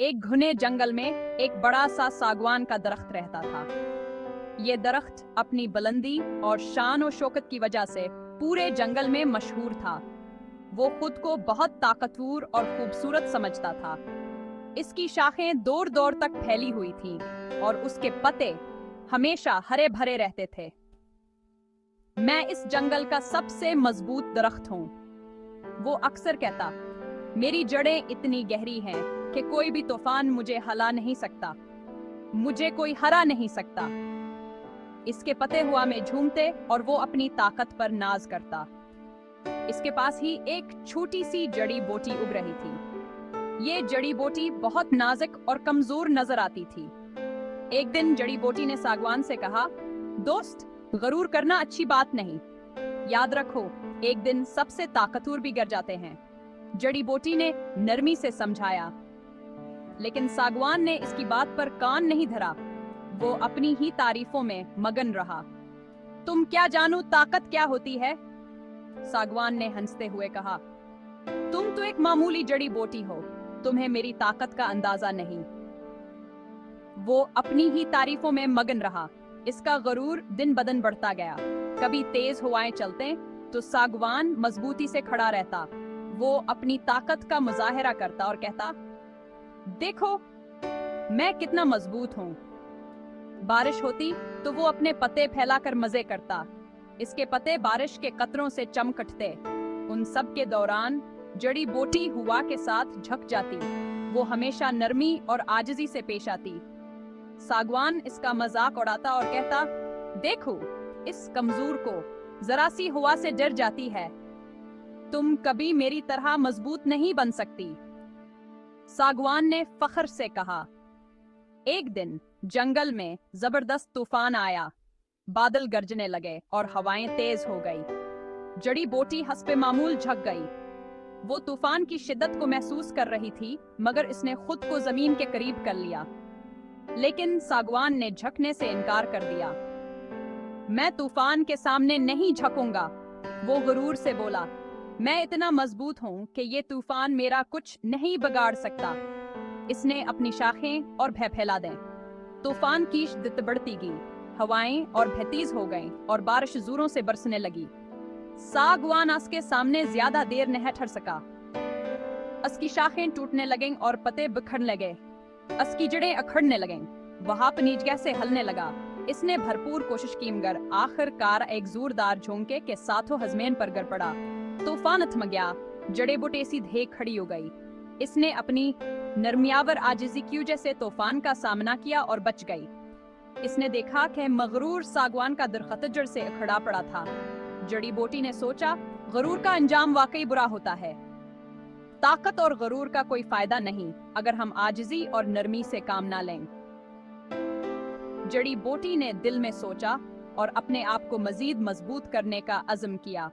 एक घने जंगल में एक बड़ा सा सागवान का दरख्त रहता था। ये दरख्त अपनी बुलंदी और शान और शौकत की वजह से पूरे जंगल में मशहूर था। वो खुद को बहुत ताकतवर और खूबसूरत समझता था। इसकी शाखें दूर दूर तक फैली हुई थीं और उसके पत्ते हमेशा हरे भरे रहते थे। मैं इस जंगल का सबसे मजबूत दरख्त हूँ, वो अक्सर कहता। मेरी जड़ें इतनी गहरी हैं कि कोई भी तूफान मुझे हिला नहीं सकता, मुझे कोई हरा नहीं सकता। इसके पत्ते हवा में झूमते और वो अपनी ताकत पर नाज करता। इसके पास ही एक छोटी सी जड़ी बूटी उग रही थी। ये जड़ी बूटी बहुत नाजुक और कमजोर नजर आती थी। एक दिन जड़ी बूटी ने सागवान से कहा, दोस्त, गरूर करना अच्छी बात नहीं। याद रखो, एक दिन सबसे ताकतवर भी गिर जाते हैं। जड़ी बूटी ने नरमी से समझाया, लेकिन सागवान ने इसकी बात पर कान नहीं धरा। वो अपनी ही तारीफों में मगन रहा। तुम क्या जानो ताकत क्या होती है? सागवान ने हंसते हुए कहा, तुम तो एक मामूली जड़ी बूटी हो, तुम्हें मेरी ताकत का अंदाजा नहीं। वो अपनी ही तारीफों में मगन रहा। इसका गरूर दिन बदन बढ़ता गया। कभी तेज हवाएं चलते तो सागवान मजबूती से खड़ा रहता। वो अपनी ताकत का मुजाहिरा करता और कहता, देखो मैं कितना मजबूत हूँ। बारिश होती तो वो अपने पत्ते फैलाकर मजे करता। इसके पत्ते बारिश के कतरों से चमकते। उन सब के दौरान जड़ी बूटी हवा के साथ झुक जाती। वो हमेशा नरमी और आजिजी से पेश आती। सागवान इसका मजाक उड़ाता और कहता, देखो इस कमजोर को, जरा सी हवा से डर जाती है। तुम कभी मेरी तरह मजबूत नहीं बन सकती। सागवान ने फख्र से कहा। एक दिन जंगल में जबरदस्त तूफान आया। बादल गरजने लगे और हवाएं तेज हो गई। जड़ी बूटी हस्बे मामूल झुक गई। वो तूफान की शिद्दत को महसूस कर रही थी, मगर इसने खुद को जमीन के करीब कर लिया। लेकिन सागवान ने झुकने से इनकार कर दिया। मैं तूफान के सामने नहीं झुकूंगा, वो गुरूर से बोला। मैं इतना मजबूत हूँ कि ये तूफान मेरा कुछ नहीं बिगाड़ सकता। इसने अपनी शाखें और भय फैला दें। तूफान की शिद्दत बढ़ती गई, हवाएं और भय तेज हो गईं और बारिश जोरों से बरसने लगी। सागवान उसके सामने ज्यादा देर नहीं ठहर सका। उसकी शाखें टूटने लगीं और पत्ते बिखरने लगे। उसकी जड़ें अखड़ने लगीं। वह नीचे से हिलने लगा। इसने भरपूर कोशिश की, मगर आखिरकार एक जोरदार झोंके के साथों हजमेन पर गिर पड़ा। तूफान थम गया। जड़ी बूटी सीधे खड़ी हो गई। इसने अपनी नरमियावर आजिजी की वजह से तूफान का सामना किया और बच गई। इसने देखा कि मगरूर सागवान का दरख्त जड़ से अखड़ा पड़ा था। जड़ी बूटी ने सोचा, गरूर का अंजाम वाकई बुरा होता है। ताकत और गरूर का कोई फायदा नहीं अगर हम आजिजी और नरमी से काम ना लें। जड़ी बूटी ने दिल में सोचा और अपने आप को मजीद मजबूत करने का अज़्म किया।